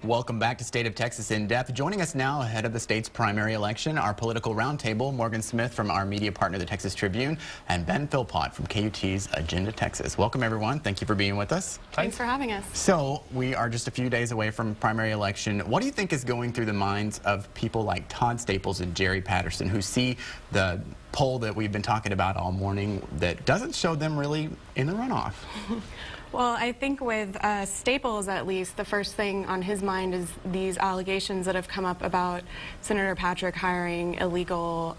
Welcome back to State of Texas in Depth. Joining us now ahead of the state's primary election, our political roundtable, Morgan Smith from our media partner, the Texas Tribune, and Ben Philpott from KUT's Agenda Texas. Welcome, everyone. Thank you for being with us. Thanks for having us. So, we are just a few days away from primary election. What do you think is going through the minds of people like Todd Staples and Jerry Patterson, who see the poll that we've been talking about all morning that doesn't show them really in the runoff? Well, I think with Staples, at least, the first thing on his mind is these allegations that have come up about Senator Patrick hiring illegal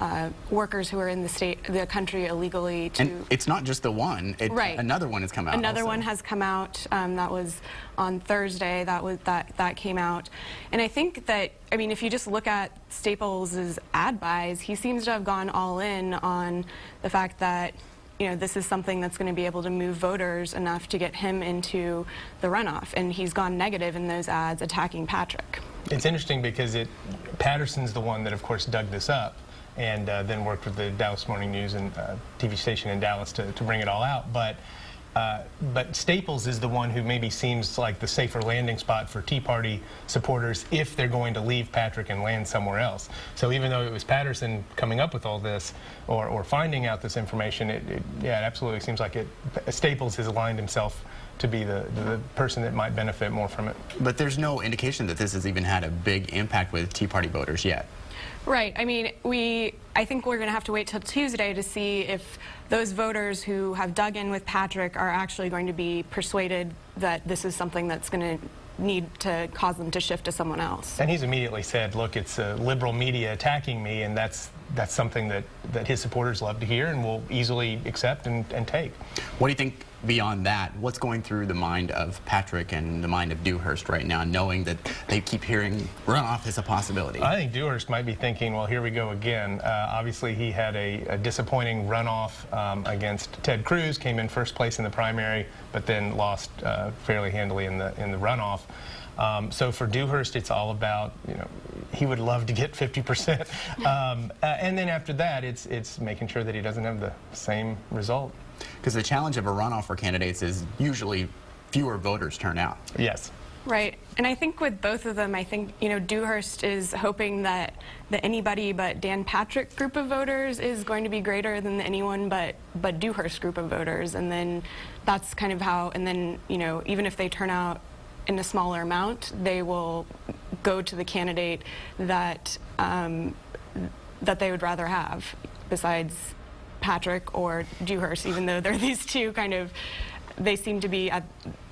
workers who are in the country illegally to... And it's not just the one. Right. Another one has come out. Another one has come out. That was on Thursday. That came out. And I think that, I mean, if you just look at Staples' ad buys, he seems to have gone all in on the fact that, you know, this is something that's going to be able to move voters enough to get him into the runoff. And he's gone negative in those ads attacking Patrick. It's interesting because Patterson's the one that, of course, dug this up and then worked with the Dallas Morning News and TV station in Dallas to bring it all out. But Staples is the one who maybe seems like the safer landing spot for Tea Party supporters if they're going to leave Patrick and land somewhere else. So even though it was Patterson coming up with all this or finding out this information, it absolutely seems like Staples has aligned himself to be the person that might benefit more from it. But there's no indication that this has even had a big impact with Tea Party voters yet. Right. I mean, I think we're going to have to wait till Tuesday to see if those voters who have dug in with Patrick are actually going to be persuaded that this is something that's going to need to cause them to shift to someone else. And he's immediately said, look, it's liberal media attacking me, and that's something that his supporters love to hear and will easily accept and take. What do you think beyond that? What's going through the mind of Patrick and the mind of Dewhurst right now, knowing that they keep hearing runoff is a possibility? I think Dewhurst might be thinking, well, here we go again. Obviously, he had a disappointing runoff against Ted Cruz, came in first place in the primary, but then lost fairly handily in the runoff. So for Dewhurst, it's all about, you know, he would love to get 50%. And then after that, it's making sure that he doesn't have the same result. Because the challenge of a runoff for candidates is usually fewer voters turn out. Yes. Right. And I think with both of them, I think, you know, Dewhurst is hoping that the anybody but Dan Patrick group of voters is going to be greater than the anyone but Dewhurst group of voters. And then that's kind of how, and then, you know, even if they turn out in a smaller amount, they will go to the candidate that that they would rather have besides Patrick or Dewhurst, even though they're these two kind of, they seem to be at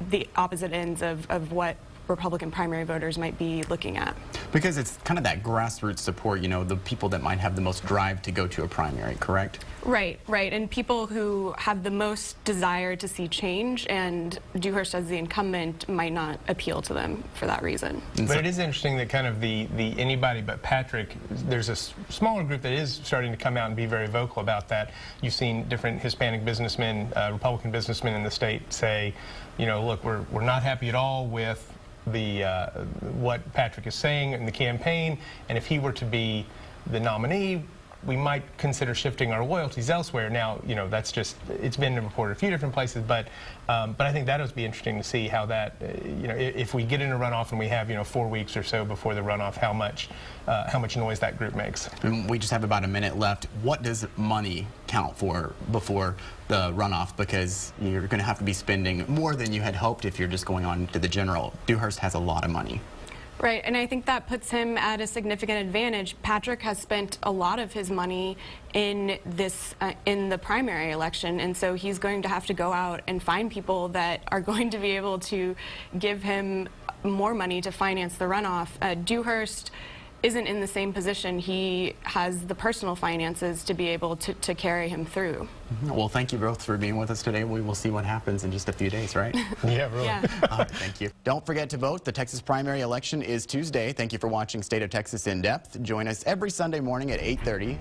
the opposite ends of what Republican primary voters might be looking at. Because it's kind of that grassroots support, you know, the people that might have the most drive to go to a primary, correct? Right, right. And people who have the most desire to see change, and Dewhurst as the incumbent might not appeal to them for that reason. But it is interesting that kind of the anybody but Patrick, there's a smaller group that is starting to come out and be very vocal about that. You've seen different Hispanic businessmen, Republican businessmen in the state say, you know, look, we're not happy at all with what Patrick is saying in the campaign, and if he were to be the nominee, we might consider shifting our loyalties elsewhere. Now, you know, that's just, it's been reported a few different places, but I think that would be interesting to see how that, you know, if we get in a runoff and we have, you know, 4 weeks or so before the runoff, how much noise that group makes. And we just have about a minute left. What does money count for before the runoff? Because you're going to have to be spending more than you had hoped if you're just going on to the general. Dewhurst has a lot of money. Right, and I think that puts him at a significant advantage. Patrick has spent a lot of his money in this in the primary election, and so he's going to have to go out and find people that are going to be able to give him more money to finance the runoff. Dewhurst isn't in the same position. He has the personal finances to be able to carry him through. Well, thank you both for being with us today. We will see what happens in just a few days, right? Yeah, really. Yeah. All right, thank you. Don't forget to vote. The Texas primary election is Tuesday. Thank you for watching State of Texas in Depth. Join us every Sunday morning at 8:30.